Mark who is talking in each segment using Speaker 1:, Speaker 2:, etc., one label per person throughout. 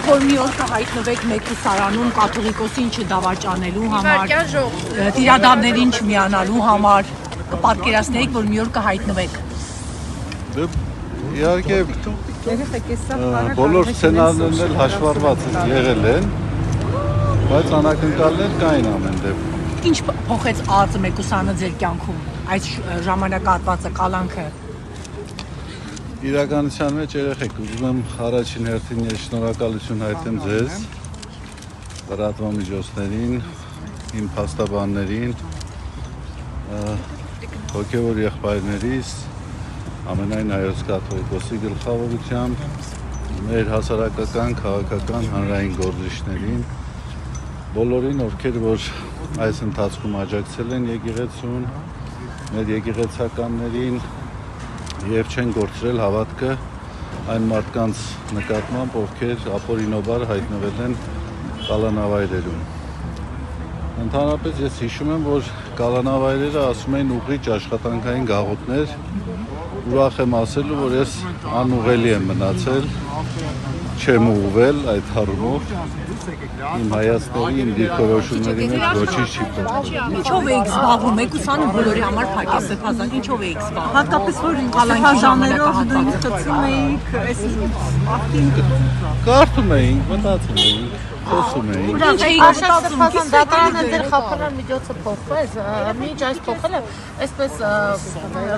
Speaker 1: որ մի օր կհայտնվեք մեկուսարանում կաթողիկոսին չդավաճանելու համար, տիրադարներին չմիանալու համար, կպատկերացնեիք, որ մի օր կհայտնվեք։
Speaker 2: Իհարկե բոլոր սցենարներն էլ հաշվառված եղել են, բայց անակնկալներ կային ամեն դեպքում։
Speaker 1: Ինչ փոխեց ԱԱԾ մեկուսարանը ձեր կյանքում, այս ժամանակահատվածը, կալանքը։
Speaker 2: Իրականության մեջ երեխեք, ուզում եմ առաջին հերթին շնորհակալություն հայտնեմ ձեզ, լրատվամիջոցներին, իմ փաստաբաններին, հոգևոր եղբայրներիս, ամենայն հայոց կաթողիկոսի գլխավորությամբ, մեր հասարակական, քաղաքական, հանրային գործիչներին, բոլորին, ովքեր որ այս ընթացքում աջակցել են եկեղեցուն, մեր եկեղեցականներին եւ չեն գործրել հավատքը այն մարդկանց նկատմամբ, ովքեր ապօրինաբար հայտնվել են կալանավայրերում։ Ընդհանրապես ես հիշում եմ, որ կալանավայրերը ասում էին ուղղիչ աշխատանքային գաղութներ, ուրախ եմ ասելու, որ ես անուղելի եմ մնացել, չեմ ուղղվել այդ առումով, իմ հայացքների, իմ դիրքորոշումների մեջ ոչինչ չի փոխվել։
Speaker 1: Ինչով էիք զբաղվում, մեկուսանը բոլորի համար փակ է Սեփազան, ինչով էիք զբաղվում։
Speaker 3: Հատկապես որ Սեփազաներով նույնիսկ խցում էիք, այս ակտին
Speaker 2: Կարդում էինք, մտածում էինք, խոսում էինք։
Speaker 3: Արշակ Սեփազան դատարանը ձեր խափանան միջոցը փոխվեց, մինչ այս փոխելը, այսպես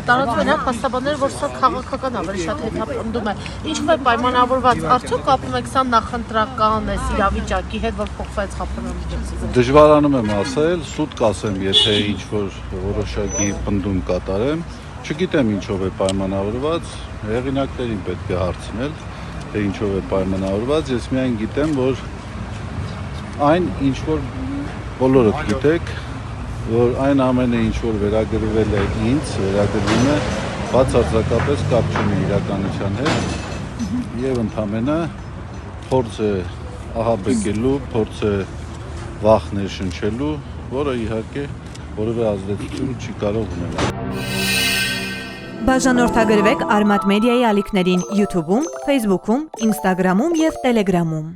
Speaker 3: տարածվում են փաստաբանները, որ սա քաղաքական ավելի շատ հետապնդում է։ Ինչու է պայմանավորված, արդյոք կապում եք սա նախընտրական այս իրավիճակի հետ, որ փոխվեց խափանան միջոցը։
Speaker 2: Դժվարանում եմ ասել, սուտ կասեմ, եթե ինչ-որ որոշակի պնդում կատարեմ, չգիտեմ ինչով է պայմանավորված, հեղինակներին պետք է հարցնել, թե ինչով է պայմանավորված, ես միայն գիտեմ, որ այն ինչ-որ բոլորդ գիտեք, որ այն ամենը ինչ-որ վերագրվել է ինձ, վերագրվում է, բացարձակապես կապ չունի իրականության հետ և ընդամենը փորձ է ահաբեկելու, փորձ է վախ ներշնչելու, որը իհարկե որևէ ազդեցություն չի կարող ունենալ։
Speaker 4: Բաժանորդագրվեք Արմատ մեդիայի ալիքներին YouTube-ում, Facebook-ում, Instagram-ում և Telegram-ում։